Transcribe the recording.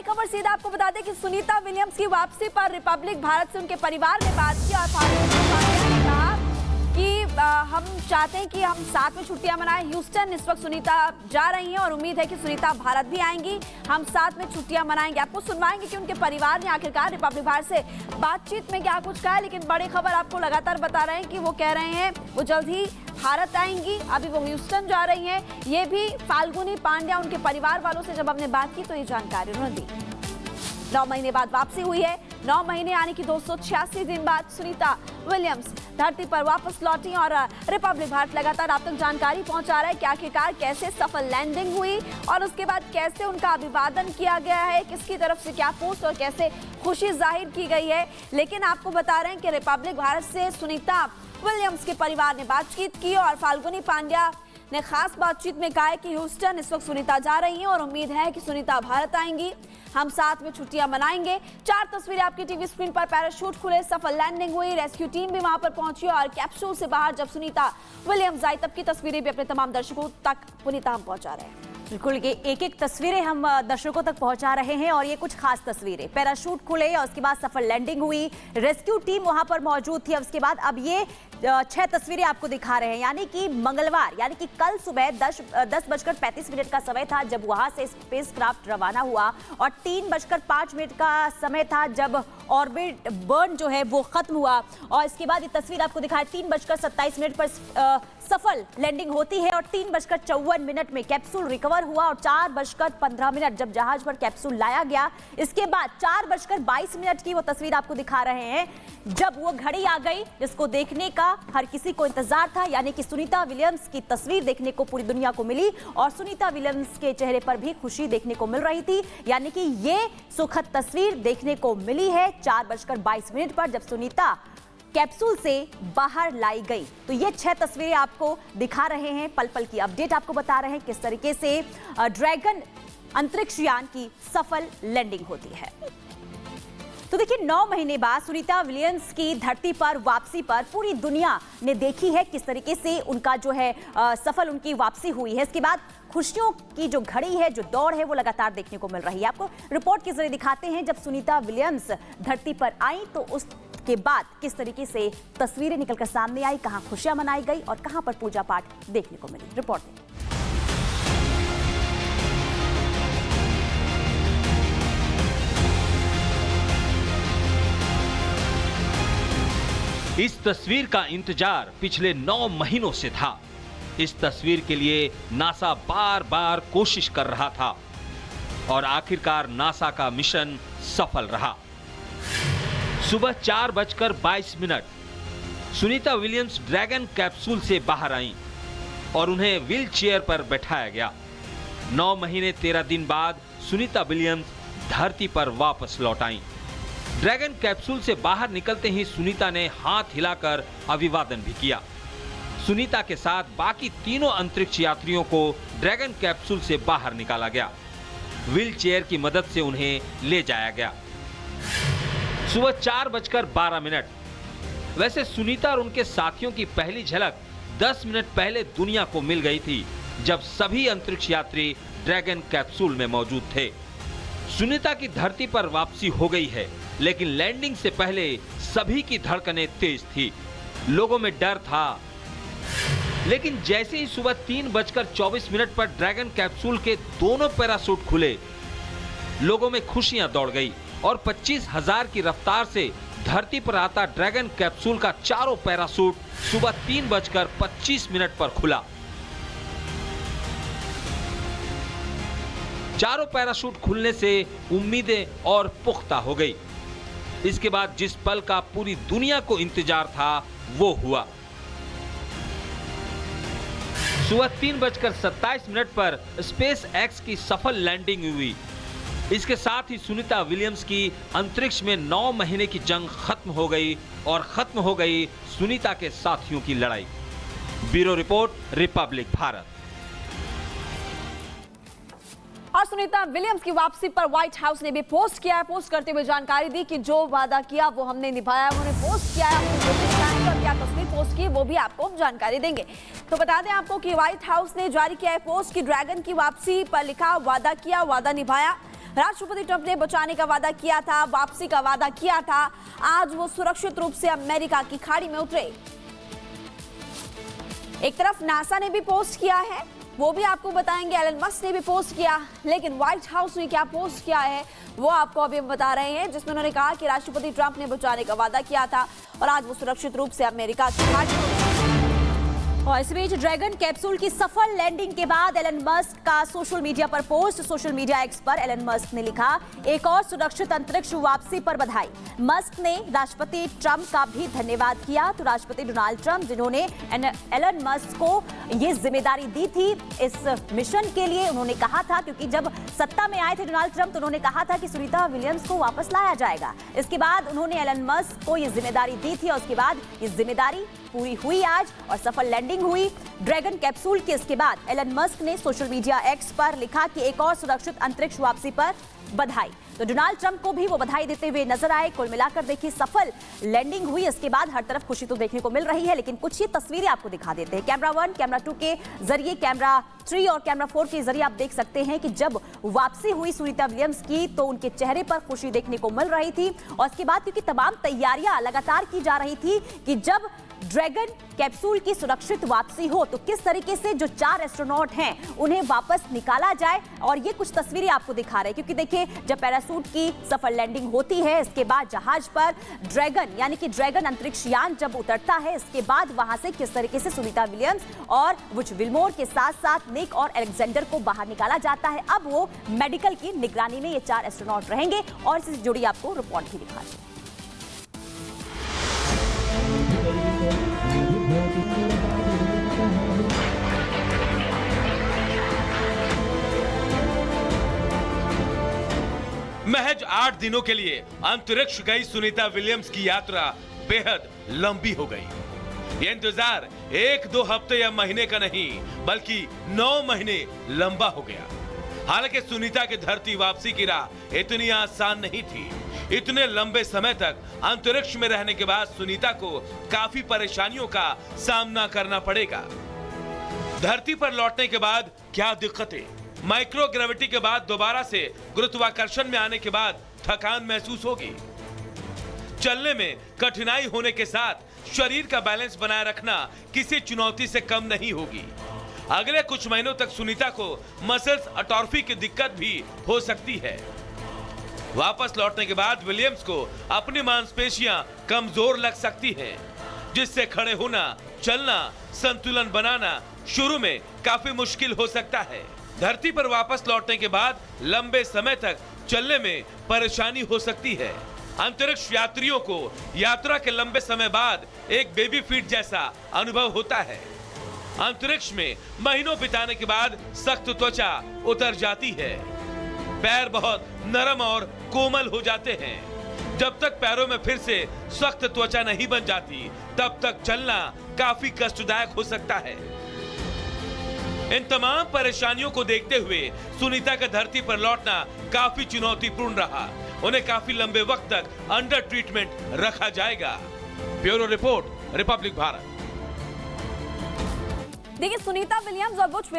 खबर सीधा आपको बता दें कि सुनीता विलियम्स की वापसी पर रिपब्लिक भारत से उनके परिवार ने बात की और फाल्गुनी पांड्या ने कहा कि हम चाहते हैं कि हम साथ में छुट्टियां मनाएं। ह्यूस्टन इस वक्त सुनीता जा रही हैं और उम्मीद है कि सुनीता भारत भी आएंगी, हम साथ में छुट्टियां मनाएंगे। आपको सुनवाएंगे कि उनके परिवार ने आखिरकार रिपब्लिक भारत से बातचीत में क्या कुछ कहा है। लेकिन बड़ी खबर आपको लगातार बता रहे हैं कि वो कह रहे हैं वो जल्द ही भारत आएंगी, अभी वो ह्यूस्टन जा रही हैं। ये भी फाल्गुनी पांड्या उनके परिवार वालों से जब हमने बात की तो ये जानकारी उन्होंने दी। 9 महीने बाद वापसी हुई है। 9 महीने यानी कि 286 दिन बाद सुनीता विलियम्स धरती पर वापस लौटी और रिपब्लिक भारत लगातार आप तक जानकारी पहुंचा रहा है कि आखिरकार कैसे सफल लैंडिंग हुई और उसके बाद कैसे उनका अभिवादन किया गया है, किसकी तरफ से क्या पोस्ट और कैसे खुशी जाहिर की गई है। लेकिन आपको बता रहे हैं कि रिपब्लिक भारत से सुनीता विलियम्स के परिवार ने बातचीत की और फाल्गुनी पांड्या ने खास बातचीत में कहा है कि ह्यूस्टन इस वक्त सुनीता जा रही हैं और उम्मीद है कि सुनीता भारत आएंगी, हम साथ में छुट्टियां मनाएंगे। 4 तस्वीरें आपकी टीवी स्क्रीन पर। पैराशूट खुले, सफल लैंडिंग हुई, रेस्क्यू टीम भी वहां पर पहुंची और कैप्सूल से बाहर जब सुनीता विलियम्स आई तब की तस्वीरें भी अपने तमाम दर्शकों तक पुनीता हम पहुंचा रहे हैं। बिल्कुल, ये एक तस्वीरें हम दर्शकों तक पहुंचा रहे हैं और ये कुछ खास तस्वीरें। पैराशूट खुले और उसके बाद सफल लैंडिंग हुई, रेस्क्यू टीम वहां पर मौजूद थी। उसके बाद अब ये 6 तस्वीरें आपको दिखा रहे हैं, यानी कि मंगलवार यानी कि कल सुबह 10:35 का समय था जब वहां से स्पेसक्राफ्ट रवाना हुआ और 3:05 का समय था जब ऑर्बिट बर्न जो है वो खत्म हुआ। और इसके बाद ये तस्वीर आपको दिखाया 3:27 पर सफल लैंडिंग होती है और 3:54 में कैप्सूल रिकवर हुआ और 4:15 जब जहाज पर कैप्सूल लाया गया। इसके बाद 4:22 की वो तस्वीर आपको दिखा रहे हैं जब वो घड़ी आ गई जिसको देखने का हर किसी को इंतजार था, यानी कि सुनीता विलियम्स की तस्वीर देखने को पूरी दुनिया को मिली और सुनीता विलियम्स के चेहरे पर भी खुशी देखने को मिल रही थी। यानी कि ये सुखद तस्वीर देखने को मिली है 4:22 पर जब सुनीता कैप्सूल से बाहर लाई गई। तो ये 6 तस्वीरें आपको दिखा रहे हैं, पल पल की अपडेट आपको बता रहे हैं किस तरीके से ड्रैगन अंतरिक्ष यान की सफल लैंडिंग होती है। तो देखिए 9 महीने बाद सुनीता विलियम्स की धरती पर वापसी पर पूरी दुनिया ने देखी है किस तरीके से उनका जो है सफल उनकी वापसी हुई है। इसके बाद खुशियों की जो घड़ी है, जो दौड़ है वो लगातार देखने को मिल रही है। आपको रिपोर्ट के जरिए दिखाते हैं जब सुनीता विलियम्स धरती पर आई तो उसके बाद किस तरीके से तस्वीरें निकलकर सामने आई, कहां खुशियां मनाई गई और कहां पर पूजा पाठ देखने को मिली। रिपोर्ट में इस तस्वीर का इंतजार पिछले 9 महीनों से था। इस तस्वीर के लिए नासा बार बार कोशिश कर रहा था और आखिरकार नासा का मिशन सफल रहा। सुबह 4:22 सुनीता विलियम्स ड्रैगन कैप्सूल से बाहर आईं और उन्हें व्हील चेयर पर बैठाया गया। 9 महीने 13 दिन बाद सुनीता विलियम्स धरती पर वापस लौट आईं। ड्रैगन कैप्सूल से बाहर निकलते ही सुनीता ने हाथ हिलाकर अभिवादन भी किया। सुनीता के साथ बाकी तीनों अंतरिक्ष यात्रियों को ड्रैगन कैप्सूल से बाहर निकाला गया। व्हील चेयर की मदद से उन्हें ले जाया गया। सुबह 4:12। वैसे सुनीता और उनके साथियों की पहली झलक 10 मिनट पहले दुनिया को मिल गई थी जब सभी अंतरिक्ष यात्री ड्रैगन कैप्सूल में मौजूद थे। सुनीता की धरती पर वापसी हो गई है, लेकिन लैंडिंग से पहले सभी की धड़कनें तेज थी, लोगों में डर था। लेकिन जैसे ही सुबह 3:24 पर ड्रैगन कैप्सूल के दोनों पैराशूट खुले, लोगों में खुशियां दौड़ गई और 25,000 की रफ्तार से धरती पर आता ड्रैगन कैप्सूल का चारों पैराशूट सुबह 3:25 पर खुला। चारों पैराशूट खुलने से उम्मीदें और पुख्ता हो गई। इसके बाद जिस पल का पूरी दुनिया को इंतजार था वो हुआ। सुबह 3:27 पर स्पेस एक्स की सफल लैंडिंग हुई। इसके साथ ही सुनीता विलियम्स की अंतरिक्ष में 9 महीने की जंग खत्म हो गई और खत्म हो गई सुनीता के साथियों की लड़ाई। Bureau report, Republic Bharat. और सुनीता विलियम्स की वापसी पर व्हाइट हाउस ने भी पोस्ट किया है। पोस्ट करते हुए जानकारी दी कि जो वादा किया वो हमने निभाया। उन्होंने पोस्ट किया है, और क्या तस्वीर पोस्ट की वो भी आपको हम जानकारी देंगे। तो बता दें आपको कि व्हाइट हाउस ने जारी किया है पोस्ट की ड्रैगन की वापसी पर लिखा, वादा किया वादा निभाया। राष्ट्रपति ट्रंप ने बचाने का वादा किया था, वापसी का वादा किया था। आज वो सुरक्षित रूप से अमेरिका की खाड़ी में उतरे। एक तरफ नासा ने भी पोस्ट किया है, वो भी आपको बताएंगे। एलन मस्क ने भी पोस्ट किया, लेकिन व्हाइट हाउस ने क्या पोस्ट किया है वो आपको अभी बता रहे हैं, जिसमें उन्होंने कहा कि राष्ट्रपति ट्रंप ने बचाने का वादा किया था और आज वो सुरक्षित रूप से अमेरिका की खाड़ी में। और इस बीच ड्रैगन कैप्सूल की सफल लैंडिंग के बाद एलन मस्क का सोशल मीडिया पर पोस्ट। सोशल मीडिया एक्स पर एलन मस्क ने लिखा, एक और सुरक्षित अंतरिक्ष वापसी पर बधाई। मस्क ने राष्ट्रपति ट्रंप का भी धन्यवाद किया। तो राष्ट्रपति डोनाल्ड ट्रंप, जिन्होंने एलन मस्क को ये जिम्मेदारी दी थी इस मिशन के लिए, उन्होंने कहा था, क्योंकि जब सत्ता में आए थे डोनाल्ड ट्रंप तो उन्होंने कहा था कि सुनीता विलियम्स को वापस लाया जाएगा। इसके बाद उन्होंने एलन मस्क को ये जिम्मेदारी दी थी और उसके बाद ये जिम्मेदारी पूरी हुई आज और सफल लैंडिंग हुई ड्रैगन कैप्सूल के। इसके बाद एलन मस्क ने सोशल मीडिया एक्स पर लिखा कि एक और सुरक्षित अंतरिक्ष वापसी पर बधाई। तो डोनाल्ड ट्रंप को भी वो बधाई देते हुए नजर आए। कुल मिलाकर देखिए सफल लैंडिंग हुई, इसके बाद हर तरफ खुशी तो देखने को मिल रही है, लेकिन कुछ ये तस्वीरें आपको दिखा देते हैं। कैमरा 1, कैमरा 2 के जरिए, कैमरा 3 और कैमरा 4 के जरिए आप देख सकते हैं कि जब वापसी हुई सुनीता विलियम्स की तो उनके चेहरे पर खुशी देखने को मिल रही थी। और इसके बाद क्योंकि तमाम तैयारियां लगातार की जा रही थी कि जब ड्रैगन कैप्सूल की सुरक्षित वापसी हो तो किस तरीके से जो 4 एस्ट्रोनॉट हैं उन्हें वापस निकाला जाए। और ये कुछ तस्वीरें आपको दिखा रहे हैं, क्योंकि देखिए जब पैरासूट की सफल लैंडिंग होती है, इसके बाद जहाज पर ड्रैगन यानी कि ड्रैगन अंतरिक्ष यान जब उतरता है, इसके बाद वहां से किस तरीके से सुनीता विलियम्स और वुच विल्मोर के साथ साथ निक और अलेक्जेंडर को बाहर निकाला जाता है। अब वो मेडिकल की निगरानी में ये 4 एस्ट्रोनॉट रहेंगे और इससे जुड़ी आपको रिपोर्ट भी दिखा दें। महज 8 दिनों के लिए अंतरिक्ष गई सुनीता विलियम्स की यात्रा बेहद लंबी हो गई। ये इंतजार 1-2 हफ्ते या महीने का नहीं बल्कि 9 महीने लंबा हो गया। हालांकि सुनीता की धरती वापसी की राह इतनी आसान नहीं थी। इतने लंबे समय तक अंतरिक्ष में रहने के बाद सुनीता को काफी परेशानियों का सामना करना पड़ेगा। धरती पर लौटने के बाद क्या दिक्कतें, माइक्रो ग्रेविटी के बाद दोबारा से गुरुत्वाकर्षण में आने के बाद थकान महसूस होगी, चलने में कठिनाई होने के साथ शरीर का बैलेंस बनाए रखना किसी चुनौती से कम नहीं होगी। अगले कुछ महीनों तक सुनीता को मसल्स अटॉर्फी की दिक्कत भी हो सकती है। वापस लौटने के बाद विलियम्स को अपनी मांसपेशियां कमजोर लग सकती हैं, जिससे खड़े होना, चलना, संतुलन बनाना शुरू में काफी मुश्किल हो सकता है। धरती पर वापस लौटने के बाद लंबे समय तक चलने में परेशानी हो सकती है। अंतरिक्ष यात्रियों को यात्रा के लंबे समय बाद एक बेबी फीट जैसा अनुभव होता है। अंतरिक्ष में महीनों बिताने के बाद सख्त त्वचा उतर जाती है, पैर बहुत नरम और कोमल हो जाते हैं। जब तक पैरों में फिर से सख्त त्वचा नहीं बन जाती तब तक चलना काफी कष्टदायक हो सकता है। इन तमाम परेशानियों को देखते हुए सुनीता का धरती पर लौटना काफी चुनौतीपूर्ण रहा। उन्हें काफी लंबे वक्त तक अंडर ट्रीटमेंट रखा जाएगा। Bureau report, Republic Bharat. देखिए सुनीता विलियम्स और वुच